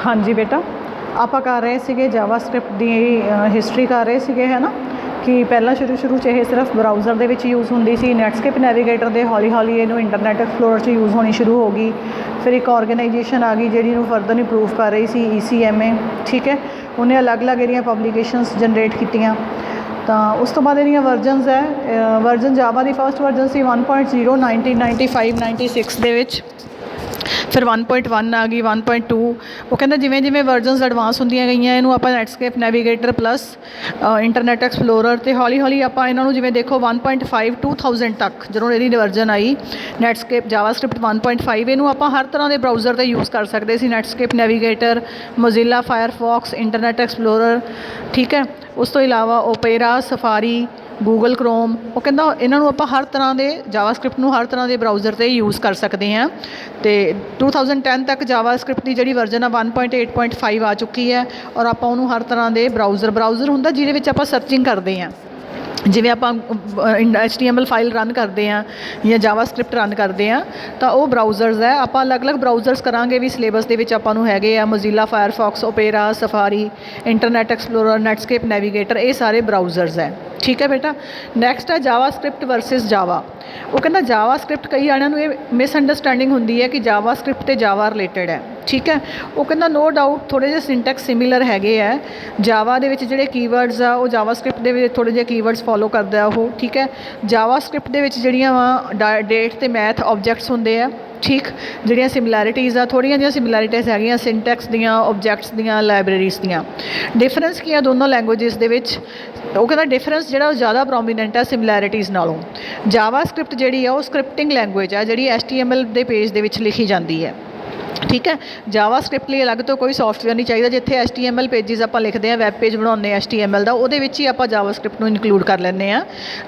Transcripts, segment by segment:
हाँ जी बेटा, ਆਪਾਂ ਕਰ ਰਹੇ ਸੀਗੇ ਜਾਵਾਸਕ੍ਰਿਪਟ ਦੀ ਹਿਸਟਰੀ ਕਰ ਰਹੇ ਸੀਗੇ ਹੈ ਨਾ ਕਿ ਪਹਿਲਾਂ ਸ਼ੁਰੂ 'ਚ ਇਹ ਸਿਰਫ ਬਰਾਊਜ਼ਰ ਦੇ ਵਿੱਚ ਯੂਜ਼ ਹੁੰਦੀ ਸੀ। ਨੈਟਸਕੇਪ ਨੈਵੀਗੇਟਰ ਦੇ ਹੌਲੀ ਹੌਲੀ ਇਹਨੂੰ ਇੰਟਰਨੈਟ ਐਕਸਪਲੋਰਰ 'ਚ ਯੂਜ਼ ਹੋਣੀ ਸ਼ੁਰੂ ਹੋ ਗਈ। ਫਿਰ ਇੱਕ ਆਰਗੇਨਾਈਜੇਸ਼ਨ ਆ ਗਈ ਜਿਹੜੀ ਇਹਨੂੰ ਫਰਦਰ ਇੰਪਰੂਵ ਕਰ ਰਹੀ ਸੀ, ECMA, ਠੀਕ ਹੈ। ਉਹਨੇ ਅਲੱਗ-ਅਲੱਗ ਇਹਦੀਆਂ ਪਬਲੀਕੇਸ਼ਨਸ ਜਨਰੇਟ ਕੀਤੀਆਂ। ਤਾਂ ਉਸ ਤੋਂ ਬਾਅਦ ਇਹਦੀਆਂ ਵਰਜਨਸ ਹੈ, ਵਰਜਨ ਜਾਵਾ ਦੀ ਫਸਟ ਵਰਜਨ ਸੀ 1.0 1995-96 ਦੇ ਵਿੱਚ। ਫਿਰ 1.1 ਆ ਗਈ, 1.2। ਉਹ ਕਹਿੰਦਾ ਜਿਵੇਂ ਜਿਵੇਂ ਵਰਜਨਸ ਐਡਵਾਂਸ ਹੁੰਦੀਆਂ ਗਈਆਂ ਇਹਨੂੰ ਆਪਾਂ ਨੈਟਸਕੇਪ ਨੈਵੀਗੇਟਰ ਪਲੱਸ ਇੰਟਰਨੈਟ ਐਕਸਪਲੋਰਰ ਅਤੇ ਹੌਲੀ ਹੌਲੀ ਆਪਾਂ ਇਹਨਾਂ ਨੂੰ ਜਿਵੇਂ ਦੇਖੋ 1.5 2000 ਤੱਕ ਜਦੋਂ ਇਹਦੀ ਵਰਜਨ ਆਈ ਨੈਟਸਕੇਪ ਜਾਵਾਸਕ੍ਰਿਪਟ 1.5 ਇਹਨੂੰ ਆਪਾਂ ਹਰ ਤਰ੍ਹਾਂ ਦੇ ਬਰਾਊਜ਼ਰ 'ਤੇ ਯੂਜ਼ ਕਰ ਸਕਦੇ ਸੀ। Netscape Navigator, Mozilla Firefox, Internet Explorer, ਠੀਕ ਹੈ। ਉਸ ਤੋਂ ਇਲਾਵਾ ਓਪੇਰਾ, ਸਫਾਰੀ, ਗੂਗਲ ਕਰੋਮ। ਉਹ ਕਹਿੰਦਾ ਇਹਨਾਂ ਨੂੰ ਆਪਾਂ ਹਰ ਤਰ੍ਹਾਂ ਦੇ ਜਾਵਾਸਕ੍ਰਿਪਟ ਨੂੰ ਹਰ ਤਰ੍ਹਾਂ ਦੇ ਬਰਾਊਜ਼ਰ 'ਤੇ ਯੂਜ਼ ਕਰ ਸਕਦੇ ਹਾਂ। ਅਤੇ 2010 ਤੱਕ ਜਾਵਾਸਕ੍ਰਿਪਟ ਦੀ ਜਿਹੜੀ ਵਰਜਨ ਆ 1.8.5 ਆ ਚੁੱਕੀ ਹੈ ਔਰ ਆਪਾਂ ਉਹਨੂੰ ਹਰ ਤਰ੍ਹਾਂ ਦੇ ਬਰਾਊਜ਼ਰ ਹੁੰਦਾ ਜਿਹਦੇ ਵਿੱਚ ਆਪਾਂ ਸਰਚਿੰਗ ਕਰਦੇ ਹਾਂ। ਜਿਵੇਂ ਆਪਾਂ HTML ਫਾਈਲ ਰਨ ਕਰਦੇ ਹਾਂ ਜਾਂ ਜਾਵਾਸਕ੍ਰਿਪਟ ਰਨ ਕਰਦੇ ਹਾਂ ਤਾਂ ਉਹ ਬਰਾਊਜ਼ਰਸ ਹੈ। ਆਪਾਂ ਅਲੱਗ-ਅਲੱਗ ਬਰਾਊਜ਼ਰਸ ਕਰਾਂਗੇ ਵੀ ਸਿਲੇਬਸ ਦੇ ਵਿੱਚ ਆਪਾਂ ਨੂੰ ਹੈਗੇ ਆ Mozilla Firefox, Opera, Safari, Internet Explorer, Netscape Navigator, ਇਹ ਸਾਰੇ ਬਰਾਊਜ਼ਰਸ ਹੈ, ਠੀਕ ਹੈ ਬੇਟਾ। ਨੈਕਸਟ ਹੈ ਜਾਵਾਸਕ੍ਰਿਪਟ ਵਰਸਿਸ ਜਾਵਾ। ਉਹ ਕਹਿੰਦਾ ਜਾਵਾਸਕ੍ਰਿਪਟ ਕਈ ਜਾਣਿਆਂ ਨੂੰ ਇਹ ਮਿਸਅੰਡਰਸਟੈਂਡਿੰਗ ਹੁੰਦੀ ਹੈ ਕਿ ਜਾਵਾਸਕ੍ਰਿਪਟ ਅਤੇ ਜਾਵਾ ਰਿਲੇਟਡ ਹੈ, ਠੀਕ ਹੈ। ਉਹ ਕਹਿੰਦਾ ਨੋ ਡਾਊਟ ਥੋੜ੍ਹੇ ਜਿਹੇ ਸਿੰਟੈਕਸ ਸਿਮੀਲਰ ਹੈਗੇ ਹੈ। ਜਾਵਾ ਦੇ ਵਿੱਚ ਜਿਹੜੇ ਕੀਵਰਡਸ ਆ ਉਹ ਜਾਵਾਸਕ੍ਰਿਪਟ ਦੇ ਵਿੱਚ ਥੋੜ੍ਹੇ ਜਿਹੇ ਕੀਵਰਡਸ ਫੋਲੋ ਕਰਦਾ ਉਹ, ਠੀਕ ਹੈ। ਜਾਵਾਸਕ੍ਰਿਪਟ ਦੇ ਵਿੱਚ ਜਿਹੜੀਆਂ ਵਾ ਡੇਟ ਅਤੇ ਮੈਥ ਆਬਜੈਕਟਸ ਹੁੰਦੇ ਆ, ਠੀਕ। ਜਿਹੜੀਆਂ ਸਿਮਿਲੈਰਿਟੀਜ਼ ਆ ਥੋੜ੍ਹੀਆਂ ਜਿਹੀਆਂ ਸਿਮਿਲੈਰਿਟੀਜ਼ ਹੈਗੀਆਂ ਸਿੰਟੈਕਸ ਦੀਆਂ, ਆਬਜੈਕਟਸ ਦੀਆਂ, ਲਾਇਬ੍ਰੇਰੀਜ਼ ਦੀਆਂ। ਡਿਫਰੈਂਸ ਕੀ ਆ ਦੋਨੋਂ ਲੈਂਗੁਏਜਿਸ ਦੇ ਵਿੱਚ? ਉਹ ਕਹਿੰਦਾ ਡਿਫਰੈਂਸ ਜਿਹੜਾ ਉਹ ਜ਼ਿਆਦਾ ਪ੍ਰੋਮੀਨੈਂਟ ਹੈ ਸਿਮਿਲੈਰਿਟੀਜ਼ ਨਾਲੋਂ। ਜਾਵਾਸਕ੍ਰਿਪਟ ਜਿਹੜੀ ਆ ਉਹ ਸਕ੍ਰਿਪਟਿੰਗ ਲੈਂਗੁਏਜ ਆ ਜਿਹੜੀ HTML ਦੇ ਪੇਜ ਦੇ ਵਿੱਚ ਲਿਖੀ ਜਾਂਦੀ ਹੈ, ਠੀਕ ਹੈ। ਜਾਵਾਸਕ੍ਰਿਪਟ ਲਈ ਅਲੱਗ ਤੋਂ ਕੋਈ ਸੌਫਟਵੇਅਰ ਨਹੀਂ ਚਾਹੀਦਾ। ਜਿੱਥੇ HTML ਪੇਜਿਸ ਆਪਾਂ ਲਿਖਦੇ ਹਾਂ, ਵੈਬ ਪੇਜ ਬਣਾਉਂਦੇ ਹਾਂ HTML ਦਾ, ਉਹਦੇ ਵਿੱਚ ਹੀ ਆਪਾਂ ਜਾਵਾਸਕ੍ਰਿਪਟ ਨੂੰ ਇਨਕਲੂਡ ਕਰ ਲੈਂਦੇ ਹਾਂ।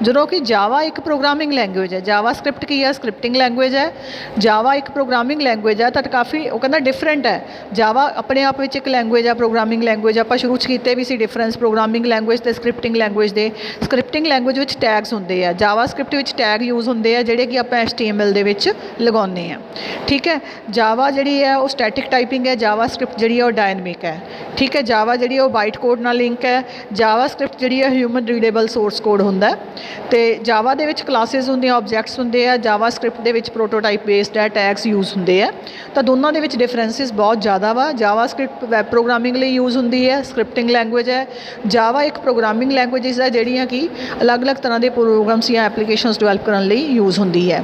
ਜਦੋਂ ਕਿ ਜਾਵਾ ਇੱਕ ਪ੍ਰੋਗਰਾਮਿੰਗ ਲੈਂਗੁਏਜ ਹੈ, ਜਾਵਾਸਕ੍ਰਿਪਟ ਕੀ ਹੈ? ਸਕ੍ਰਿਪਟਿੰਗ ਲੈਂਗੁਏਜ ਹੈ। ਜਾਵਾ ਇੱਕ ਪ੍ਰੋਗਰਾਮਿੰਗ ਲੈਂਗੁਏਜ ਹੈ ਤਾਂ ਕਾਫੀ ਉਹ ਕਹਿੰਦਾ ਡਿਫਰੈਂਟ ਹੈ। ਜਾਵਾ ਆਪਣੇ ਆਪ ਵਿੱਚ ਇੱਕ ਲੈਂਗੁਏਜ ਆ, ਪ੍ਰੋਗਰਾਮਿੰਗ ਲੈਂਗੁਏਜ। ਆਪਾਂ ਸ਼ੁਰੂ 'ਚ ਕੀਤੇ ਵੀ ਸੀ ਡਿਫਰੈਂਸ ਪ੍ਰੋਗਰਾਮਿੰਗ ਲੈਂਗੁਏਜ ਅਤੇ ਸਕ੍ਰਿਪਟਿੰਗ ਲੈਂਗੁਏਜ ਦੇ। ਸਕ੍ਰਿਪਟਿੰਗ ਲੈਂਗੁਏਜ ਵਿੱਚ ਟੈਗਸ ਹੁੰਦੇ ਆ, ਜਾਵਾਸਕ੍ਰਿਪਟ ਵਿੱਚ ਟੈਗ ਯੂਜ਼ ਹੁੰਦੇ ਆ ਜਿਹੜੇ ਕਿ ਆਪਾਂ HTML ਦੇ ਵਿੱਚ ਲਗਾਉਂਦੇ ਹਾਂ, ਠੀਕ ਹੈ। ਜਾਵਾ ਜਿਹੜੀ ਹੈ ਉਹ ਸਟੈਟਿਕ ਟਾਈਪਿੰਗ ਹੈ, ਜਾਵਾਸਕ੍ਰਿਪਟ ਜਿਹੜੀ ਹੈ ਉਹ ਡਾਇਨਮਿਕ ਹੈ, ਠੀਕ ਹੈ। ਜਾਵਾ ਜਿਹੜੀ ਉਹ ਬਾਈਟ ਕੋਡ ਨਾਲ ਲਿੰਕ ਹੈ। ਜਾਵਾਸਕ੍ਰਿਪਟ ਜਿਹੜੀ ਹੈ ਹਿਊਮਨ ਰੀਡੇਬਲ ਸੋਰਸ ਕੋਡ ਹੁੰਦਾ ਅਤੇ ਜਾਵਾ ਦੇ ਵਿੱਚ ਕਲਾਸਿਸ ਹੁੰਦੀਆਂ, ਆਬਜੈਕਟਸ ਹੁੰਦੇ ਆ। ਜਾਵਾਸਕ੍ਰਿਪਟ ਦੇ ਵਿੱਚ ਪ੍ਰੋਟੋਟਾਈਪ ਬੇਸਡ ਹੈ, ਟੈਗਸ ਯੂਜ਼ ਹੁੰਦੇ ਆ। ਤਾਂ ਦੋਨਾਂ ਦੇ ਵਿੱਚ ਡਿਫਰੈਂਸਿਸ ਬਹੁਤ ਜ਼ਿਆਦਾ ਵਾ। ਜਾਵਾਸਕ੍ਰਿਪਟ ਵੈਬ ਪ੍ਰੋਗਰਾਮਿੰਗ ਲਈ ਯੂਜ਼ ਹੁੰਦੀ ਹੈ, ਸਕ੍ਰਿਪਟਿੰਗ ਲੈਂਗੁਏਜ ਹੈ। ਜਾਵਾ ਇੱਕ ਪ੍ਰੋਗਰਾਮਿੰਗ ਲੈਂਗੁਏਜਿਸ ਹੈ ਜਿਹੜੀਆਂ ਕਿ ਅਲੱਗ-ਅਲੱਗ ਤਰ੍ਹਾਂ ਦੇ ਪ੍ਰੋਗਰਾਮਸ ਜਾਂ ਐਪਲੀਕੇਸ਼ਨਸ ਡਿਵੈਲਪ ਕਰਨ ਲਈ ਯੂਜ਼ ਹੁੰਦੀ ਹੈ।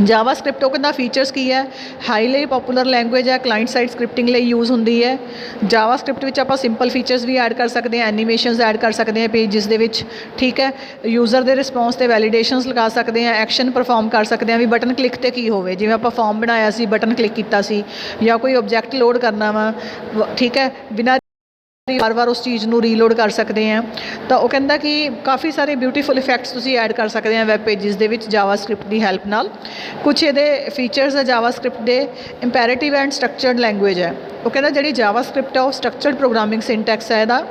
ਜਾਵਾਸਕ੍ਰਿਪਟ ਉਹ ਕਹਿੰਦਾ ਫੀਚਰਸ ਕੀ ਹੈ? ਹਾਈਲੀ ਪੋਪੂਲਰ ਲੈਂਗੁਏਜ ਹੈ, ਕਲਾਇੰਟ ਸਾਈਡ ਸਕ੍ਰਿਪਟਿੰਗ ਲਈ ਯੂਜ਼ ਹੁੰਦੀ ਹੈ। ਜਾਵਾਸਕ੍ਰਿਪਟ ਵਿੱਚ ਆਪਾਂ ਸਿੰਪਲ ਫੀਚਰਸ ਵੀ ਐਡ ਕਰ ਸਕਦੇ ਹਾਂ, ਐਨੀਮੇਸ਼ਨਸ ਐਡ ਕਰ ਸਕਦੇ ਹਾਂ ਪੇਜਿਸ ਦੇ ਵਿੱਚ, ਠੀਕ ਹੈ। ਯੂਜ਼ਰ ਦੇ ਰਿਸਪੌਂਸ 'ਤੇ ਵੈਲੀਡੇਸ਼ਨਸ ਲਗਾ ਸਕਦੇ ਹਾਂ, ਐਕਸ਼ਨ ਪਰਫੋਰਮ ਕਰ ਸਕਦੇ ਹਾਂ ਵੀ ਬਟਨ ਕਲਿੱਕ 'ਤੇ ਕੀ ਹੋਵੇ। ਜਿਵੇਂ ਆਪਾਂ ਫਾਰਮ ਬਣਾਇਆ ਸੀ, ਬਟਨ ਕਲਿੱਕ ਕੀਤਾ ਸੀ ਜਾਂ ਕੋਈ ਆਬਜੈਕਟ ਲੋਡ ਕਰਨਾ ਵਾ, ਠੀਕ ਹੈ, ਬਿਨਾਂ ਵਾਰ ਉਸ ਚੀਜ਼ ਨੂੰ ਰੀਲੋਡ ਕਰ ਸਕਦੇ ਹਾਂ। ਤਾਂ ਉਹ ਕਹਿੰਦਾ ਕਿ ਕਾਫੀ ਸਾਰੇ ਬਿਊਟੀਫੁਲ ਇਫੈਕਟਸ ਤੁਸੀਂ ਐਡ ਕਰ ਸਕਦੇ ਹਾਂ ਵੈਬ ਪੇਜਿਸ ਦੇ ਵਿੱਚ ਜਾਵਾਸਕ੍ਰਿਪਟ ਦੀ ਹੈਲਪ ਨਾਲ। ਕੁਛ ਇਹਦੇ ਫੀਚਰਸ ਹੈ ਜਾਵਾਸਕ੍ਰਿਪਟ ਦੇ। ਇੰਪੈਰੇਟਿਵ ਐਂਡ ਸਟਰਕਚਰਡ ਲੈਂਗੁਏਜ ਹੈ। ਉਹ ਕਹਿੰਦਾ ਜਿਹੜੀ ਜਾਵਾਸਕ੍ਰਿਪਟ ਆ ਉਹ ਸਟਰਕਚਰਡ ਪ੍ਰੋਗਰਾਮਿੰਗ ਸਿੰਟੈਕਸ ਹੈ ਇਹਦਾ,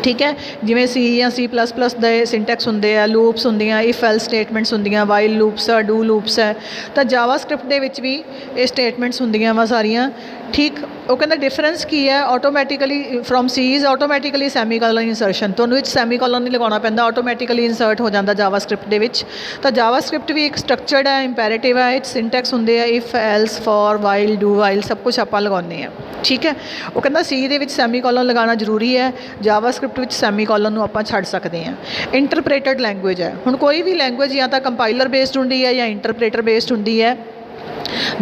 ਠੀਕ ਹੈ। ਜਿਵੇਂ C ਜਾਂ C++ ਦੇ ਸਿੰਟੈਕਸ ਹੁੰਦੇ ਆ, ਲੂਪਸ ਹੁੰਦੀਆਂ, ਇਫ ਐਲ ਸਟੇਟਮੈਂਟਸ ਹੁੰਦੀਆਂ, ਵਾਈਲ ਲੂਪਸ ਆ, ਡੂ ਲੂਪਸ ਹੈ। ਤਾਂ ਜਾਵਾਸਕ੍ਰਿਪਟ ਦੇ ਵਿੱਚ ਵੀ ਇਹ ਸਟੇਟਮੈਂਟਸ ਹੁੰਦੀਆਂ ਵਾ ਸਾਰੀਆਂ, ਠੀਕ। ਉਹ ਕਹਿੰਦਾ ਡਿਫਰੈਂਸ ਕੀ ਹੈ? Automatically from C is automatically semicolon insertion. ਤੁਹਾਨੂੰ ਵਿੱਚ ਸੈਮੀਕੋਲਨ ਨਹੀਂ ਲਗਾਉਣਾ ਪੈਂਦਾ, ਆਟੋਮੈਟਿਕਲੀ ਇੰਸਰਟ ਹੋ ਜਾਂਦਾ ਜਾਵਾਸਕ੍ਰਿਪਟ ਦੇ ਵਿੱਚ। ਤਾਂ ਜਾਵਾਸਕ੍ਰਿਪਟ ਵੀ ਇੱਕ ਸਟਰਕਚਰਡ ਹੈ, ਇੰਪੈਰੇਟਿਵ ਹੈ, ਇਹ ਸਿੰਟੈਕਸ ਹੁੰਦੇ ਆ if else, for, while, do while, ਸਭ ਕੁਛ ਆਪਾਂ ਲਗਾਉਂਦੇ ਹਾਂ, ਠੀਕ ਹੈ। ਉਹ ਕਹਿੰਦਾ C ਦੇ ਵਿੱਚ ਸੈਮੀਕੋਲਨ ਲਗਾਉਣਾ ਜ਼ਰੂਰੀ ਹੈ, ਜਾਵਾਸਕ੍ਰਿਪਟ ਵਿੱਚ ਸੈਮੀਕੋਲਨ ਨੂੰ ਆਪਾਂ ਛੱਡ ਸਕਦੇ ਹਾਂ। ਇੰਟਰਪ੍ਰੇਟਡ ਲੈਂਗੁਏਜ ਹੈ। ਹੁਣ ਕੋਈ ਵੀ ਲੈਂਗੁਏਜ ਜਾਂ ਤਾਂ ਕੰਪਾਈਲਰ ਬੇਸਡ ਹੁੰਦੀ ਹੈ ਜਾਂ ਇੰਟਰਪ੍ਰੇਟਰ ਬੇਸਡ ਹੁੰਦੀ ਹੈ।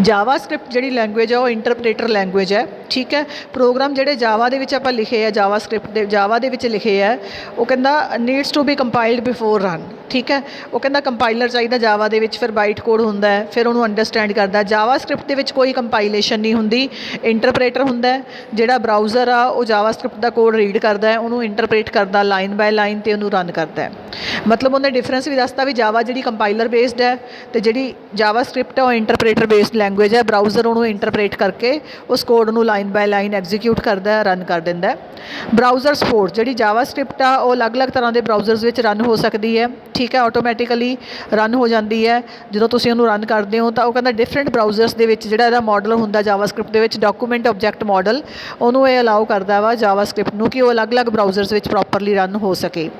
ਜਾਵਾਸਕ੍ਰਿਪਟ ਜਿਹੜੀ ਲੈਂਗੁਏਜ ਹੈ ਉਹ ਇੰਟਰਪ੍ਰੇਟਰ ਲੈਂਗੁਏਜ ਹੈ, ਠੀਕ ਹੈ। ਪ੍ਰੋਗਰਾਮ ਜਿਹੜੇ ਜਾਵਾ ਦੇ ਵਿੱਚ ਆਪਾਂ ਲਿਖੇ ਆ, ਜਾਵਾਸਕ੍ਰਿਪਟ ਦੇ ਜਾਵਾ ਦੇ ਵਿੱਚ ਲਿਖੇ ਆ, ਉਹ ਕਹਿੰਦਾ needs to be compiled before run, ਠੀਕ ਹੈ। ਉਹ ਕਹਿੰਦਾ ਕੰਪਾਈਲਰ ਚਾਹੀਦਾ ਜਾਵਾ ਦੇ ਵਿੱਚ, ਫਿਰ ਬਾਈਟ ਕੋਡ ਹੁੰਦਾ ਹੈ, ਫਿਰ ਉਹਨੂੰ ਅੰਡਰਸਟੈਂਡ ਕਰਦਾ। ਜਾਵਾਸਕ੍ਰਿਪਟ ਦੇ ਵਿੱਚ ਕੋਈ ਕੰਪਾਈਲੇਸ਼ਨ ਨਹੀਂ ਹੁੰਦੀ, ਇੰਟਰਪ੍ਰੇਟਰ ਹੁੰਦਾ ਹੈ। ਜਿਹੜਾ ਬਰਾਊਜ਼ਰ ਆ ਉਹ ਜਾਵਾਸਕ੍ਰਿਪਟ ਦਾ ਕੋਡ ਰੀਡ ਕਰਦਾ ਹੈ, ਉਹਨੂੰ ਇੰਟਰਪ੍ਰੇਟ ਕਰਦਾ ਲਾਈਨ ਬਾਏ ਲਾਈਨ ਅਤੇ ਉਹਨੂੰ ਰਨ ਕਰਦਾ ਹੈ। ਮਤਲਬ ਉਹਨੇ ਡਿਫਰੈਂਸ ਵੀ ਦੱਸਤਾ ਵੀ ਜਾਵਾ ਜਿਹੜੀ ਕੰਪਾਈਲਰ ਬੇਸਡ ਹੈ ਅਤੇ ਜਿਹੜੀ ਜਾਵਾਸਕ੍ਰਿਪਟ ਹੈ ਉਹ ਇੰਟਰਪ੍ਰੇਟਰ ਬੇਸਡ बेस्ड लैंग्वेज है। ब्राउज़र ਉਹਨੂੰ ਇੰਟਰਪ੍ਰੇਟ ਕਰਕੇ ਉਸ ਕੋਡ ਨੂੰ ਲਾਈਨ ਬਾय ਲਾਈਨ ਐਗਜ਼ੀਕਿਊਟ ਕਰਦਾ, ਰਨ ਕਰ ਦਿੰਦਾ। ਬਰਾਊਜ਼ਰ ਸਪੋਰਟ ਜਿਹੜੀ ਜਾਵਾਸਕ੍ਰਿਪਟ ਆ ਉਹ ਅਲੱਗ-ਅਲੱਗ ਤਰ੍ਹਾਂ ਦੇ ਬਰਾਊਜ਼ਰਸ ਵਿੱਚ ਰਨ ਹੋ ਸਕਦੀ ਹੈ, ਠੀਕ ਹੈ, ਆਟੋਮੈਟਿਕਲੀ ਰਨ ਹੋ ਜਾਂਦੀ ਹੈ। ਜਦੋਂ ਤੁਸੀਂ ਉਹਨੂੰ ਰਨ ਕਰਦੇ ਹੋ ਤਾਂ ਉਹ ਕਹਿੰਦਾ ਡਿਫਰੈਂਟ ਬਰਾਊਜ਼ਰਸ ਦੇ ਵਿੱਚ ਜਿਹੜਾ ਇਹਦਾ ਮਾਡਲ ਹੁੰਦਾ ਜਾਵਾਸਕ੍ਰਿਪਟ ਦੇ ਵਿੱਚ ਡਾਕੂਮੈਂਟ ਆਬਜੈਕਟ ਮਾਡਲ, ਉਹਨੂੰ ਇਹ ਅਲਾਉ ਕਰਦਾ ਵਾ ਜਾਵਾਸਕ੍ਰਿਪਟ ਨੂੰ ਕਿ ਉਹ ਅਲੱਗ-ਅਲੱਗ ਬਰਾਊਜ਼ਰਸ ਵਿੱਚ ਪ੍ਰੋਪਰਲੀ ਰਨ ਹੋ ਸਕੇ।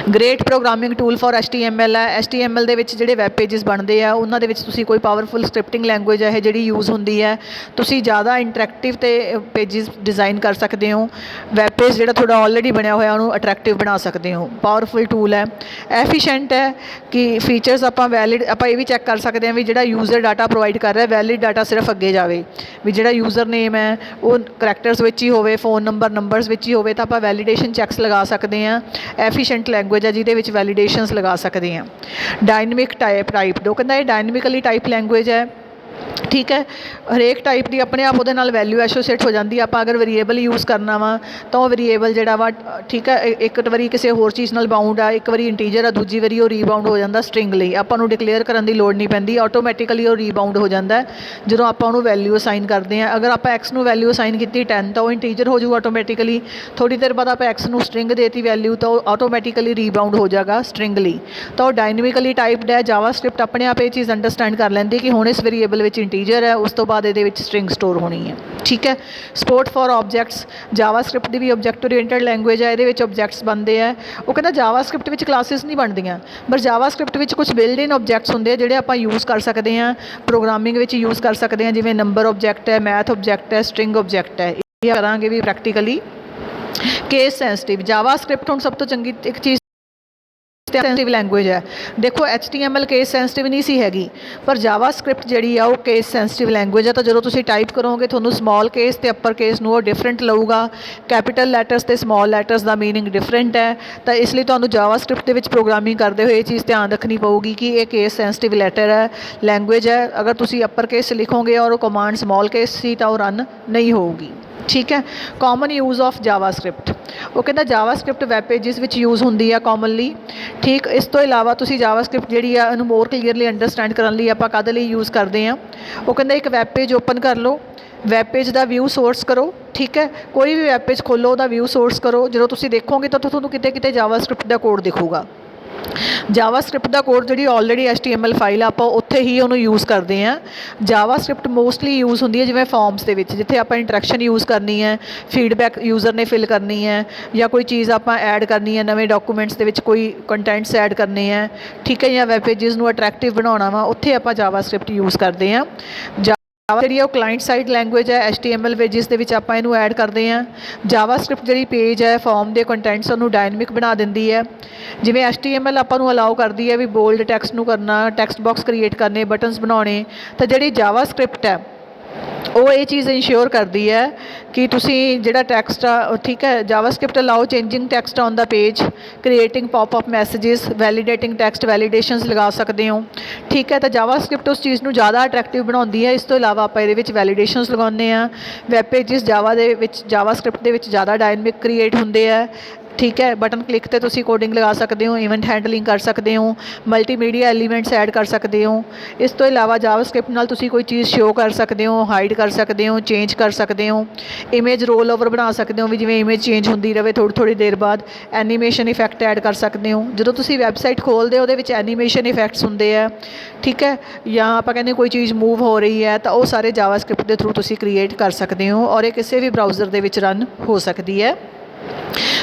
Great programming tool for HTML ਹੈ। HTML ਦੇ ਵਿੱਚ ਜਿਹੜੇ ਵੈਬ ਪੇਜਸ ਬਣਦੇ ਆ ਉਹਨਾਂ ਦੇ ਵਿੱਚ ਤੁਸੀਂ ਕੋਈ ਪਾਵਰਫੁਲ ਸਕ੍ਰਿਪਟਿੰਗ ਲੈਂਗੁਏਜ ਹੈ ਇਹ ਜਿਹੜੀ ਯੂਜ਼ ਹੁੰਦੀ ਹੈ। ਤੁਸੀਂ ਜ਼ਿਆਦਾ ਇੰਟਰੈਕਟਿਵ ਤੇ ਪੇਜਸ ਡਿਜ਼ਾਈਨ ਕਰ ਸਕਦੇ ਹੋ। ਵੈਬ ਪੇਜ ਜਿਹੜਾ ਤੁਹਾਡਾ ਆਲਰੇਡੀ ਬਣਿਆ ਹੋਇਆ ਉਹਨੂੰ ਅਟਰੈਕਟਿਵ ਬਣਾ ਸਕਦੇ ਹੋ। ਪਾਵਰਫੁਲ ਟੂਲ ਹੈ, ਐਫੀਸ਼ੀਐਂਟ ਹੈ ਕਿ ਫੀਚਰਸ ਆਪਾਂ ਵੈਲਿਡ ਆਪਾਂ ਇਹ ਵੀ ਚੈੱਕ ਕਰ ਸਕਦੇ ਹਾਂ ਵੀ ਜਿਹੜਾ ਯੂਜ਼ਰ ਡਾਟਾ ਪ੍ਰੋਵਾਈਡ ਕਰ ਰਿਹਾ ਵੈਲਿਡ ਡਾਟਾ ਸਿਰਫ ਅੱਗੇ ਜਾਵੇ, ਵੀ ਜਿਹੜਾ ਯੂਜ਼ਰ ਨੇਮ ਹੈ ਉਹ ਕਰੈਕਟਰਸ ਵਿੱਚ ਹੀ ਹੋਵੇ, ਫ਼ੋਨ ਨੰਬਰ ਨੰਬਰਸ ਵਿੱਚ ਹੀ ਹੋਵੇ ਤਾਂ ਆਪਾਂ ਵੈਲੀਡੇਸ਼ਨ ਚੈੱਕਸ ਲਗਾ ਸਕਦੇ ਹਾਂ। ਐਫੀਸ਼ੀਐਂਟ ਲੈਂਗੁਏਜ ਹੈ ਜਿਹਦੇ ਵਿੱਚ ਵੈਲੀਡੇਸ਼ਨਸ ਲਗਾ ਸਕਦੇ ਹਾਂ। ਡਾਇਨਮਿਕ ਟਾਈਪ ਉਹ ਕਹਿੰਦਾ ਇਹ ਡਾਇਨਮਿਕਲੀ ਟਾਈਪ ਲੈਂਗੁਏਜ ਹੈ, ਠੀਕ ਹੈ। ਹਰੇਕ ਟਾਈਪ ਦੀ ਆਪਣੇ ਆਪ ਉਹਦੇ ਨਾਲ ਵੈਲਿਊ ਐਸੋਸੀਏਟ ਹੋ ਜਾਂਦੀ। ਆਪਾਂ ਅਗਰ ਵੇਰੀਏਬਲ ਯੂਜ਼ ਕਰਨਾ ਵਾ ਤਾਂ ਉਹ ਵੇਰੀਏਬਲ ਜਿਹੜਾ ਵਾ, ਠੀਕ ਹੈ, ਇੱਕ ਵਾਰੀ ਕਿਸੇ ਹੋਰ ਚੀਜ਼ ਨਾਲ ਬਾਊਂਡ ਆ, ਇੱਕ ਵਾਰੀ ਇੰਟੀਜਰ ਆ, ਦੂਜੀ ਵਾਰੀ ਉਹ ਰੀਬਾਊਂਡ ਹੋ ਜਾਂਦਾ ਸਟਰਿੰਗ ਲਈ। ਆਪਾਂ ਨੂੰ ਡਿਕਲੇਅਰ ਕਰਨ ਦੀ ਲੋੜ ਨਹੀਂ ਪੈਂਦੀ, ਆਟੋਮੈਟਿਕਲੀ ਉਹ ਰੀਬਾਊਂਡ ਹੋ ਜਾਂਦਾ ਜਦੋਂ ਆਪਾਂ ਉਹਨੂੰ ਵੈਲਿਊ ਅਸਾਈਨ ਕਰਦੇ ਹਾਂ। ਅਗਰ ਆਪਾਂ x ਨੂੰ ਵੈਲਿਊ ਅਸਾਈਨ ਕੀਤੀ 10 ਤਾਂ ਉਹ ਇੰਟੀਜਰ ਹੋ ਜਾਊ ਆਟੋਮੈਟਿਕਲੀ। ਥੋੜ੍ਹੀ ਦੇਰ ਬਾਅਦ ਆਪਾਂ x ਨੂੰ ਸਟਰਿੰਗ ਦੇਤੀ ਵੈਲਿਊ ਤਾਂ ਉਹ ਆਟੋਮੈਟਿਕਲੀ ਰੀਬਾਊਂਡ ਹੋ ਜਾਏਗਾ ਸਟਰਿੰਗ ਲਈ। ਤਾਂ ਉਹ ਡਾਇਨਮਿਕਲੀ ਟਾਈਪਡ ਹੈ। ਜਾਵਾਸਕ੍ਰਿਪਟ ਆਪਣੇ ਆਪ ਇਹ ਚੀਜ਼ ਅੰਡਰਸਟੈਂਡ ਕਰ ਲੈਂਦੀ ਕਿ ਹੁਣ ਇਸ ਵੇਰੀਏਬਲ ਵਿੱਚ ਇੰਟੀਜਰ ਹੈ, ਉਸ ਤੋਂ ਬਾਅਦ ਇਹਦੇ ਵਿੱਚ ਸਟਰਿੰਗ ਸਟੋਰ ਹੋਣੀ ਹੈ, ਠੀਕ ਹੈ। Support for objects JavaScript the we object oriented language ਹੈ। ਇਹਦੇ ਵਿੱਚ ਆਬਜੈਕਟਸ ਬਣਦੇ ਆ। ਉਹ ਕਹਿੰਦਾ ਜਾਵਾਸਕ੍ਰਿਪਟ ਵਿੱਚ ਕਲਾਸਿਸ ਨਹੀਂ ਬਣਦੀਆਂ, ਪਰ ਜਾਵਾਸਕ੍ਰਿਪਟ ਵਿੱਚ ਕੁਝ ਬਿਲਡ ਇਨ ਆਬਜੈਕਟਸ ਹੁੰਦੇ ਆ ਜਿਹੜੇ ਆਪਾਂ ਯੂਜ਼ ਕਰ ਸਕਦੇ ਹਾਂ, ਪ੍ਰੋਗਰਾਮਿੰਗ ਵਿੱਚ ਯੂਜ਼ ਕਰ ਸਕਦੇ ਹਾਂ, ਜਿਵੇਂ ਨੰਬਰ ਆਬਜੈਕਟ ਹੈ, ਮੈਥ ਆਬਜੈਕਟ ਹੈ, ਸਟਰਿੰਗ ਆਬਜੈਕਟ ਹੈ। ਇਹ ਕਰਾਂਗੇ ਵੀ ਪ੍ਰੈਕਟੀਕਲੀ। ਕੇਸ ਸੈਂਸਿਟਿਵ ਜਾਵਾਸਕ੍ਰਿਪਟ ਹੁਣ ਸਭ ਤੋਂ ਚੰਗੀ ਇੱਕ ਚੀਜ਼ ਸੈਂਸਿਟਿਵ ਲੈਂਗੁਏਜ ਹੈ। ਦੇਖੋ HTML ਕੇਸ ਸੈਂਸਿਟਿਵ ਨਹੀਂ ਸੀ ਹੈਗੀ, ਪਰ ਜਾਵਾਸਕ੍ਰਿਪਟ ਜਿਹੜੀ ਆ ਉਹ ਕੇਸ ਸੈਂਸਿਟਿਵ ਲੈਂਗੁਏਜ ਹੈ। ਤਾਂ ਜਦੋਂ ਤੁਸੀਂ ਟਾਈਪ ਕਰੋਗੇ ਤੁਹਾਨੂੰ ਸਮਾਲ ਕੇਸ ਤੇ ਅਪਰ ਕੇਸ ਨੂੰ ਉਹ ਡਿਫਰੈਂਟ ਲਊਗਾ। ਕੈਪੀਟਲ ਲੈਟਰਸ ਤੇ ਸਮਾਲ ਲੈਟਰਸ ਦਾ ਮੀਨਿੰਗ ਡਿਫਰੈਂਟ ਹੈ। ਤਾਂ ਇਸ ਲਈ ਤੁਹਾਨੂੰ ਜਾਵਾਸਕ੍ਰਿਪਟ ਦੇ ਵਿੱਚ ਪ੍ਰੋਗਰਾਮਿੰਗ ਕਰਦੇ ਹੋਏ ਇਹ ਚੀਜ਼ ਧਿਆਨ ਰੱਖਣੀ ਪਊਗੀ ਕਿ ਇਹ ਕੇਸ ਸੈਂਸਿਟਿਵ ਲੈਟਰ ਹੈ, ਲੈਂਗੁਏਜ ਹੈ। ਅਗਰ ਤੁਸੀਂ ਅਪਰ ਕੇਸ ਲਿਖੋਗੇ ਔਰ ਉਹ ਕਮਾਂਡ ਸਮਾਲ ਕੇਸ ਸੀ ਤਾਂ ਉਹ ਰਨ ਨਹੀਂ ਹੋਊਗੀ, ਠੀਕ ਹੈ। ਕਾਮਨ ਯੂਜ਼ ਆਫ ਜਾਵਾਸਕ੍ਰਿਪਟ ਉਹ ਕਹਿੰਦਾ ਜਾਵਾਸਕ੍ਰਿਪਟ ਵੈਬ ਪੇਜਿਸ ਵਿੱਚ ਯੂਜ਼ ਹੁੰਦੀ ਆ ਕਾਮਨਲੀ, ਠੀਕ। ਇਸ ਤੋਂ ਇਲਾਵਾ ਤੁਸੀਂ ਜਾਵਾਸਕ੍ਰਿਪਟ ਜਿਹੜੀ ਆ ਇਹਨੂੰ ਮੋਰ ਕਲੀਅਰਲੀ ਅੰਡਰਸਟੈਂਡ ਕਰਨ ਲਈ ਆਪਾਂ ਕਾਹਦੇ ਲਈ ਯੂਜ਼ ਕਰਦੇ ਹਾਂ। ਉਹ ਕਹਿੰਦਾ ਇੱਕ ਵੈਬ ਪੇਜ ਓਪਨ ਕਰ ਲਓ, ਵੈਬ ਪੇਜ ਦਾ ਵਿਊ ਸੋਰਸ ਕਰੋ, ਠੀਕ ਹੈ। ਕੋਈ ਵੀ ਵੈਬ ਪੇਜ ਖੋਲ੍ਹੋ ਉਹਦਾ ਵਿਊ ਸੋਰਸ ਕਰੋ। ਜਦੋਂ ਤੁਸੀਂ ਦੇਖੋਗੇ ਤਾਂ ਤੁਹਾਨੂੰ ਕਿਤੇ ਕਿਤੇ ਜਾਵਾਸਕ੍ਰਿਪਟ ਦਾ ਕੋਡ ਦਿਖੂਗਾ। ਜਾਵਾਸਕ੍ਰਿਪਟ ਦਾ ਕੋਡ ਜਿਹੜੀ ਆਲਰੇਡੀ HTML ਫਾਈਲ ਆ ਆਪਾਂ ਉੱਥੇ ਹੀ ਉਹਨੂੰ ਯੂਜ਼ ਕਰਦੇ ਹਾਂ। ਜਾਵਾਸਕ੍ਰਿਪਟ ਮੋਸਟਲੀ ਯੂਜ਼ ਹੁੰਦੀ ਹੈ ਜਿਵੇਂ ਫਾਰਮਸ ਦੇ ਵਿੱਚ, ਜਿੱਥੇ ਆਪਾਂ ਇੰਟਰੈਕਸ਼ਨ ਯੂਜ਼ ਕਰਨੀ ਹੈ, ਫੀਡਬੈਕ ਯੂਜ਼ਰ ਨੇ ਫਿਲ ਕਰਨੀ ਹੈ, ਜਾਂ ਕੋਈ ਚੀਜ਼ ਆਪਾਂ ਐਡ ਕਰਨੀ ਹੈ, ਨਵੇਂ ਡਾਕੂਮੈਂਟਸ ਦੇ ਵਿੱਚ ਕੋਈ ਕੰਟੈਂਟਸ ਐਡ ਕਰਨੇ ਹੈ, ਠੀਕ ਹੈ, ਜਾਂ ਵੈਬ ਪੇਜਿਸ ਨੂੰ ਅਟਰੈਕਟਿਵ ਬਣਾਉਣਾ ਵਾ, ਉੱਥੇ ਆਪਾਂ ਜਾਵਾਸਕ੍ਰਿਪਟ ਯੂਜ਼ ਕਰਦੇ ਹਾਂ। ਜਿਹੜੀ ਉਹ ਕਲਾਇੰਟ ਸਾਈਡ ਲੈਂਗੁਏਜ ਹੈ HTML ਪੇਜਿਸ ਦੇ ਵਿੱਚ ਆਪਾਂ ਇਹਨੂੰ ਐਡ ਕਰਦੇ ਹਾਂ। ਜਾਵਾਸਕ੍ਰਿਪਟ ਜਿਹੜੀ ਪੇਜ ਹੈ ਫਾਰਮ ਦੇ ਕੰਟੈਂਟਸ ਉਹਨੂੰ ਡਾਇਨਮਿਕ ਬਣਾ ਦਿੰਦੀ ਹੈ। ਜਿਵੇਂ HTML ਆਪਾਂ ਨੂੰ ਅਲਾਉ ਕਰਦੀ ਹੈ ਵੀ ਬੋਲਡ ਟੈਕਸਟ ਨੂੰ ਕਰਨਾ, ਟੈਕਸਟ ਬਾਕਸ ਕ੍ਰੀਏਟ ਕਰਨੇ, ਬਟਨਸ ਬਣਾਉਣੇ, ਤਾਂ ਜਿਹੜੀ ਜਾਵਾਸਕ੍ਰਿਪਟ ਹੈ ਉਹ ਇਹ ਚੀਜ਼ ਇੰਸ਼ੋਰ ਕਰਦੀ ਹੈ ਕਿ ਤੁਸੀਂ ਜਿਹੜਾ ਟੈਕਸਟ ਆ, ਠੀਕ ਹੈ, JavaScript allow changing text on the page, creating pop-up messages, validating text validations ਲਗਾ ਸਕਦੇ ਹੋ, ਠੀਕ ਹੈ। ਤਾਂ ਜਾਵਾਸਕ੍ਰਿਪਟ ਉਸ ਚੀਜ਼ ਨੂੰ ਜ਼ਿਆਦਾ ਅਟਰੈਕਟਿਵ ਬਣਾਉਂਦੀ ਹੈ। ਇਸ ਤੋਂ ਇਲਾਵਾ ਆਪਾਂ ਇਹਦੇ ਵਿੱਚ ਵੈਲੀਡੇਸ਼ਨਸ ਲਗਾਉਂਦੇ ਹਾਂ। ਵੈਬ ਪੇਜਿਸ ਜਾਵਾਸਕ੍ਰਿਪਟ ਦੇ ਵਿੱਚ ਜ਼ਿਆਦਾ ਡਾਇਨਮਿਕ ਕ੍ਰੀਏਟ ਹੁੰਦੇ ਆ, ਠੀਕ ਹੈ। ਬਟਨ ਕਲਿੱਕ 'ਤੇ ਤੁਸੀਂ ਕੋਡਿੰਗ ਲਗਾ ਸਕਦੇ ਹੋ, ਇਵੈਂਟ ਹੈਂਡਲਿੰਗ ਕਰ ਸਕਦੇ ਹੋ, ਮਲਟੀਮੀਡੀਆ ਐਲੀਮੈਂਟਸ ਐਡ ਕਰ ਸਕਦੇ ਹੋ। ਇਸ ਤੋਂ ਇਲਾਵਾ ਜਾਵਾਸਕ੍ਰਿਪਟ ਨਾਲ ਤੁਸੀਂ ਕੋਈ ਚੀਜ਼ ਸ਼ੋ ਕਰ ਸਕਦੇ ਹੋ, ਹਾਈਡ ਕਰ ਸਕਦੇ ਹੋ, ਚੇਂਜ ਕਰ ਸਕਦੇ ਹੋ, ਇਮੇਜ ਰੋਲ ਓਵਰ ਬਣਾ ਸਕਦੇ ਹੋ ਵੀ ਜਿਵੇਂ ਇਮੇਜ ਚੇਂਜ ਹੁੰਦੀ ਰਹੇ ਥੋੜ੍ਹੀ ਦੇਰ ਬਾਅਦ, ਐਨੀਮੇਸ਼ਨ ਇਫੈਕਟ ਐਡ ਕਰ ਸਕਦੇ ਹੋ। ਜਦੋਂ ਤੁਸੀਂ ਵੈਬਸਾਈਟ ਖੋਲ੍ਹਦੇ ਹੋ ਉਹਦੇ ਵਿੱਚ ਐਨੀਮੇਸ਼ਨ ਇਫੈਕਟਸ ਹੁੰਦੇ ਆ, ਠੀਕ ਹੈ, ਜਾਂ ਆਪਾਂ ਕਹਿੰਦੇ ਕੋਈ ਚੀਜ਼ ਮੂਵ ਹੋ ਰਹੀ ਹੈ ਤਾਂ ਉਹ ਸਾਰੇ ਜਾਵਾਸਕ੍ਰਿਪਟ ਦੇ ਥਰੂ ਤੁਸੀਂ ਕ੍ਰੀਏਟ ਕਰ ਸਕਦੇ ਹੋ ਔਰ ਇਹ ਕਿਸੇ ਵੀ ਬਰਾਊਜ਼ਰ ਦੇ ਵਿੱਚ ਰਨ ਹੋ ਸਕਦੀ ਹੈ।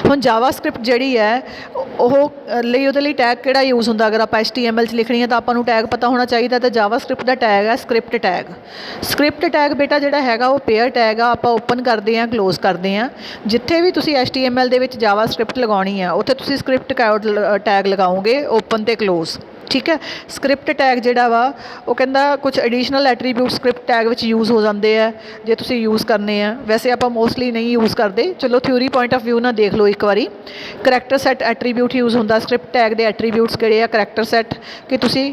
ਹੁਣ ਜਾਵਾਸਕ੍ਰਿਪਟ ਜਿਹੜੀ ਹੈ ਉਹਦੇ ਲਈ ਟੈਗ ਕਿਹੜਾ ਯੂਜ਼ ਹੁੰਦਾ? ਅਗਰ ਆਪਾਂ HTML 'ਚ ਲਿਖਣੀ ਹੈ ਤਾਂ ਆਪਾਂ ਨੂੰ ਟੈਗ ਪਤਾ ਹੋਣਾ ਚਾਹੀਦਾ। ਤਾਂ ਜਾਵਾਸਕ੍ਰਿਪਟ ਦਾ ਟੈਗ ਹੈ ਸਕ੍ਰਿਪਟ ਟੈਗ। ਸਕ੍ਰਿਪਟ ਟੈਗ ਬੇਟਾ ਜਿਹੜਾ ਹੈਗਾ ਉਹ ਪੇਅਰ ਟੈਗ ਆ, ਆਪਾਂ ਓਪਨ ਕਰਦੇ ਹਾਂ, ਕਲੋਜ਼ ਕਰਦੇ ਹਾਂ। ਜਿੱਥੇ ਵੀ ਤੁਸੀਂ HTML ਦੇ ਵਿੱਚ ਜਾਵਾਸਕ੍ਰਿਪਟ ਲਗਾਉਣੀ ਆ ਉੱਥੇ ਤੁਸੀਂ ਸਕ੍ਰਿਪਟ ਟੈਗ ਲਗਾਓਗੇ, ਓਪਨ ਅਤੇ ਕਲੋਜ਼, ਠੀਕ ਹੈ। ਸਕ੍ਰਿਪਟ ਟੈਗ ਜਿਹੜਾ ਵਾ ਉਹ ਕਹਿੰਦਾ ਕੁਝ ਐਡੀਸ਼ਨਲ ਐਟਰੀਬਿਊਟ ਸਕ੍ਰਿਪਟ ਟੈਗ ਵਿੱਚ ਯੂਜ਼ ਹੋ ਜਾਂਦੇ ਆ ਜੇ ਤੁਸੀਂ ਯੂਜ਼ ਕਰਨੇ ਆ। ਵੈਸੇ ਆਪਾਂ ਮੋਸਟਲੀ ਨਹੀਂ ਯੂਜ਼ ਕਰਦੇ, ਚਲੋ ਥਿਊਰੀ ਪੁਆਇੰਟ ਆਫ ਵਿਊ ਨਾਲ ਦੇਖ ਲਓ ਇੱਕ ਵਾਰੀ। ਕਰੈਕਟਰ ਸੈੱਟ ਐਟਰੀਬਿਊਟ ਯੂਜ਼ ਹੁੰਦਾ ਸਕ੍ਰਿਪਟ ਟੈਗ ਦੇ। ਐਟਰੀਬਿਊਟਸ ਕਿਹੜੇ ਆ? ਕਰੈਕਟਰ ਸੈੱਟ, ਕਿ ਤੁਸੀਂ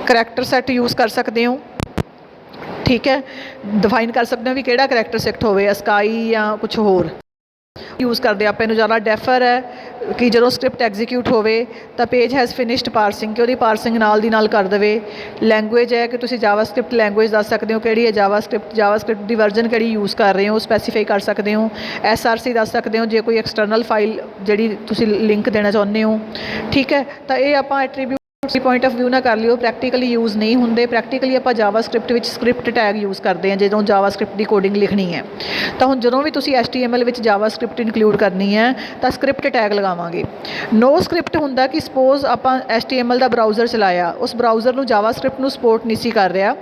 ਕਰੈਕਟਰ ਸੈੱਟ ਯੂਜ਼ ਕਰ ਸਕਦੇ ਹੋ, ਠੀਕ ਹੈ। ਡਿਫਾਈਨ ਕਰ ਸਕਦੇ ਹੋ ਵੀ ਕਿਹੜਾ ਕਰੈਕਟਰ ਸੈੱਟ ਹੋਵੇ, ਸਕਾਈ ਜਾਂ ਕੁਝ ਹੋਰ ਯੂਜ਼ ਕਰਦੇ ਆਪਾਂ ਇਹਨੂੰ। ਜ਼ਿਆਦਾ ਡੈਫਰ ਹੈ, ਕਿ ਜਦੋਂ ਸਕ੍ਰਿਪਟ ਐਗਜ਼ੀਕਿਊਟ ਹੋਵੇ ਤਾਂ ਪੇਜ ਹੈਜ਼ ਫਿਨਿਸ਼ਡ ਪਾਰਸਿੰਗ, ਕਿ ਉਹਦੀ ਪਾਰਸਿੰਗ ਨਾਲ ਦੀ ਨਾਲ ਕਰ ਦੇਵੇ। ਲੈਂਗੁਏਜ ਹੈ ਕਿ ਤੁਸੀਂ ਜਾਵਾ ਸਕ੍ਰਿਪਟ ਲੈਂਗੁਏਜ ਦੱਸ ਸਕਦੇ ਹੋ ਕਿਹੜੀ ਹੈ, ਜਾਵਾ ਸਕ੍ਰਿਪਟ ਦੀ ਵਰਜ਼ਨ ਕਿਹੜੀ ਯੂਜ਼ ਕਰ ਰਹੇ ਹੋ ਸਪੈਸੀਫਾਈ ਕਰ ਸਕਦੇ ਹੋ। SRC ਦੱਸ ਸਕਦੇ ਹੋ ਜੇ ਕੋਈ ਐਕਸਟਰਨਲ ਫਾਈਲ ਜਿਹੜੀ ਤੁਸੀਂ ਲਿੰਕ ਦੇਣਾ ਚਾਹੁੰਦੇ ਹੋ। ਠੀਕ ਹੈ, ਤਾਂ ਇਹ ਆਪਾਂ ਐਟਰੀਬਿਊਟ ਪੁਆਇੰਟ ਆਫ ਵਿਊ ਨਾਲ ਕਰ ਲਿਓ, ਪ੍ਰੈਕਟੀਕਲੀ ਯੂਜ਼ ਨਹੀਂ ਹੁੰਦੇ। ਪ੍ਰੈਕਟੀਕਲੀ ਆਪਾਂ ਜਾਵਾ ਸਕ੍ਰਿਪਟ ਵਿੱਚ ਸਕ੍ਰਿਪਟ ਟੈਗ ਯੂਜ਼ ਕਰਦੇ ਹਾਂ ਜਦੋਂ ਜਾਵਾ ਸਕ੍ਰਿਪਟ ਦੀ ਕੋਡਿੰਗ ਲਿਖਣੀ ਹੈ। ਤਾਂ ਹੁਣ ਜਦੋਂ ਵੀ ਤੁਸੀਂ HTML ਵਿੱਚ ਜਾਵਾ ਸਕ੍ਰਿਪਟ ਇਨਕਲੂਡ ਕਰਨੀ ਹੈ ਤਾਂ ਸਕ੍ਰਿਪਟ ਟੈਗ ਲਗਾਵਾਂਗੇ। ਨੋ ਸਕ੍ਰਿਪਟ ਹੁੰਦਾ ਕਿ ਸਪੋਜ਼ ਆਪਾਂ HTML ਦਾ ਬਰਾਊਜ਼ਰ ਚਲਾਇਆ, ਉਸ ਬਰਾਊਜ਼ਰ ਨੂੰ ਜਾਵਾ ਸਕ੍ਰਿਪਟ ਨੂੰ ਸਪੋਰਟ ਨਹੀਂ ਸੀ ਕਰ ਰਿਹਾ,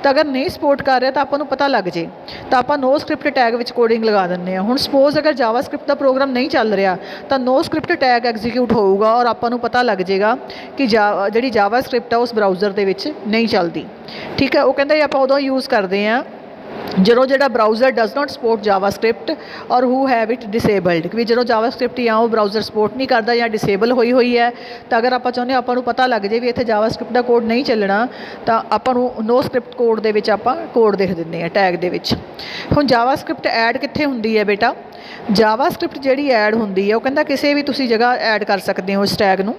ਤਾਂ ਅਗਰ ਨਹੀਂ ਸਪੋਰਟ ਕਰ ਰਿਹਾ ਤਾਂ ਆਪਾਂ ਨੂੰ ਪਤਾ ਲੱਗ ਜੇ ਤਾਂ ਆਪਾਂ ਨੋ ਸਕ੍ਰਿਪਟ ਟੈਗ ਵਿੱਚ ਕੋਡਿੰਗ ਲਗਾ ਦਿੰਦੇ ਹਾਂ। ਹੁਣ ਸਪੋਜ਼ ਅਗਰ ਜਾਵਾ ਸਕ੍ਰਿਪਟ ਦਾ ਪ੍ਰੋਗਰਾਮ ਨਹੀਂ ਚੱਲ ਰਿਹਾ ਤਾਂ ਨੋ ਸਕ੍ਰਿਪਟ ਟੈਗ ਐਗਜ਼ੀਕਿਊਟ ਹੋਊਗਾ ਔਰ ਆਪਾਂ ਨੂੰ ਪਤਾ ਲੱਗ ਜਾਏਗਾ ਕਿ ਜਿਹੜੀ ਜਾਵਾ ਸਕ੍ਰਿਪਟ ਆ ਉਸ ਬਰਾਊਜ਼ਰ ਦੇ ਵਿੱਚ ਨਹੀਂ ਚੱਲਦੀ। ਠੀਕ ਹੈ, ਉਹ ਕਹਿੰਦਾ ਆਪਾਂ ਉਦੋਂ ਯੂਜ਼ ਕਰਦੇ ਹਾਂ ਜਦੋਂ ਜਿਹੜਾ browser does not support Java script ਔਰ ਹੂ ਹੈਵ ਇਟ ਡਿਸੇਬਲਡ, ਕਿ ਜਦੋਂ ਜਾਵਾ ਸਕ੍ਰਿਪਟ ਜਾਂ ਉਹ ਬਰਾਊਜ਼ਰ ਸਪੋਰਟ ਨਹੀਂ ਕਰਦਾ ਜਾਂ ਡਿਸੇਬਲ ਹੋਈ ਹੈ। ਤਾਂ ਅਗਰ ਆਪਾਂ ਚਾਹੁੰਦੇ ਆਪਾਂ ਨੂੰ ਪਤਾ ਲੱਗ ਜੇ ਵੀ ਇੱਥੇ ਜਾਵਾ ਸਕ੍ਰਿਪਟ ਦਾ ਕੋਡ ਨਹੀਂ ਚੱਲਣਾ ਤਾਂ ਆਪਾਂ ਨੂੰ ਨੋ ਸਕ੍ਰਿਪਟ ਕੋਡ ਦੇ ਵਿੱਚ ਆਪਾਂ ਕੋਡ ਲਿਖ ਦਿੰਦੇ ਹਾਂ ਟੈਗ ਦੇ ਵਿੱਚ। ਹੁਣ ਜਾਵਾ ਸਕ੍ਰਿਪਟ ਐਡ ਕਿੱਥੇ ਹੁੰਦੀ ਹੈ ਬੇਟਾ? ਜਾਵਾ ਸਕ੍ਰਿਪਟ ਜਿਹੜੀ ਐਡ ਹੁੰਦੀ ਹੈ ਉਹ ਕਹਿੰਦਾ ਕਿਸੇ ਵੀ ਤੁਸੀਂ ਜਗ੍ਹਾ ਐਡ ਕਰ ਸਕਦੇ ਹੋ ਇਸ ਟੈਗ ਨੂੰ।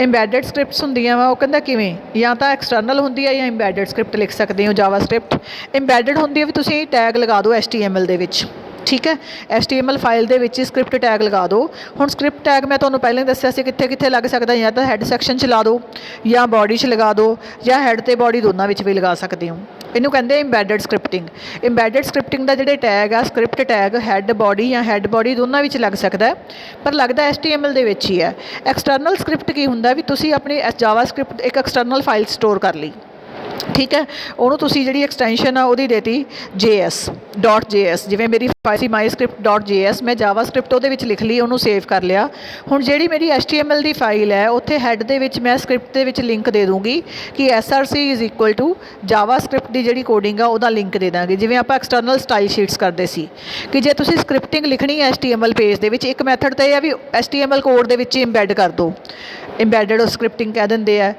ਇੰਬੈਡਡ ਸਕ੍ਰਿਪਟਸ ਹੁੰਦੀਆਂ ਵਾ, ਉਹ ਕਹਿੰਦਾ ਕਿਵੇਂ, ਜਾਂ ਤਾਂ ਐਕਸਟਰਨਲ ਹੁੰਦੀ ਹੈ ਜਾਂ ਇੰਬੈਡਡ ਸਕ੍ਰਿਪਟ ਲਿਖ ਸਕਦੇ ਹੋ ਜਾਵਾ ਸਕ੍ਰਿਪਟ। ਇੰਬੈਡਡ ਹੁੰਦੀ ਹੈ ਵੀ ਤੁਸੀਂ ਟੈਗ ਲਗਾ ਦਿਓ HTML ਦੇ ਵਿੱਚ। ਠੀਕ ਹੈ, HTML ਫਾਈਲ ਦੇ ਵਿੱਚ ਸਕ੍ਰਿਪਟ ਟੈਗ ਲਗਾ ਦਿਓ। ਹੁਣ ਸਕ੍ਰਿਪਟ ਟੈਗ ਮੈਂ ਤੁਹਾਨੂੰ ਪਹਿਲਾਂ ਹੀ ਦੱਸਿਆ ਸੀ ਕਿੱਥੇ ਕਿੱਥੇ ਲੱਗ ਸਕਦਾ, ਜਾਂ ਤਾਂ ਹੈਡ ਸੈਕਸ਼ਨ 'ਚ ਲਾ ਦਿਓ ਜਾਂ ਬੋਡੀ 'ਚ ਲਗਾ ਦਿਓ ਜਾਂ ਹੈਡ ਅਤੇ ਬੋਡੀ ਦੋਨਾਂ ਵਿੱਚ ਵੀ ਲਗਾ ਸਕਦੇ ਹੋ। ਇਹਨੂੰ ਕਹਿੰਦੇ ਇੰਬੈਡਡ ਸਕ੍ਰਿਪਟਿੰਗ। ਇੰਬੈਡਡ ਸਕ੍ਰਿਪਟਿੰਗ ਦਾ ਜਿਹੜੇ ਟੈਗ ਆ ਸਕ੍ਰਿਪਟ ਟੈਗ ਹੈਡ ਬੋਡੀ ਜਾਂ ਹੈਡ ਬੋਡੀ ਦੋਨਾਂ ਵਿੱਚ ਲੱਗ ਸਕਦਾ, ਪਰ ਲੱਗਦਾ HTML ਦੇ ਵਿੱਚ ਹੀ ਹੈ। ਐਕਸਟਰਨਲ ਸਕ੍ਰਿਪਟ ਕੀ ਹੁੰਦਾ ਵੀ ਤੁਸੀਂ ਆਪਣੀ ਜਾਵਾ ਸਕ੍ਰਿਪਟ ਇੱਕ ਐਕਸਟਰਨਲ ਫਾਈਲ ਸਟੋਰ ਕਰ ਲਈ। ਠੀਕ ਹੈ, ਉਹਨੂੰ ਤੁਸੀਂ ਜਿਹੜੀ ਐਕਸਟੈਂਸ਼ਨ ਆ ਉਹਦੀ ਦੇਤੀ JS.js, ਜਿਵੇਂ ਮੇਰੀ ਫਾਈਲ ਸੀ myscript.js, ਮੈਂ ਜਾਵਾ ਸਕ੍ਰਿਪਟ ਉਹਦੇ ਵਿੱਚ ਲਿਖ ਲਈ, ਉਹਨੂੰ ਸੇਵ ਕਰ ਲਿਆ। ਹੁਣ ਜਿਹੜੀ ਮੇਰੀ HTML ਦੀ ਫਾਈਲ ਹੈ ਉੱਥੇ ਹੈਡ ਦੇ ਵਿੱਚ ਮੈਂ ਸਕ੍ਰਿਪਟ ਦੇ ਵਿੱਚ ਲਿੰਕ ਦੇ ਦੂੰਗੀ ਕਿ SRC is equal to JavaScript ਦੀ ਜਿਹੜੀ ਕੋਡਿੰਗ ਆ ਉਹਦਾ ਲਿੰਕ ਦੇ ਦਾਂਗੇ। ਜਿਵੇਂ ਆਪਾਂ ਐਕਸਟਰਨਲ ਸਟਾਈਲ ਸ਼ੀਟਸ ਕਰਦੇ ਸੀ ਕਿ ਜੇ ਤੁਸੀਂ ਸਕ੍ਰਿਪਟਿੰਗ ਲਿਖਣੀ ਹੈ HTML ਪੇਜ ਦੇ ਵਿੱਚ, ਇੱਕ ਮੈਥਡ ਤਾਂ ਇਹ ਆ ਵੀ HTML ਕੋਡ ਦੇ ਵਿੱਚ ਹੀ ਇੰਬੈਡ ਕਰ ਦਿਓ, ਇੰਬੈਡਡ ਸਕ੍ਰਿਪਟਿੰਗ ਕਹਿ ਦਿੰਦੇ ਆ।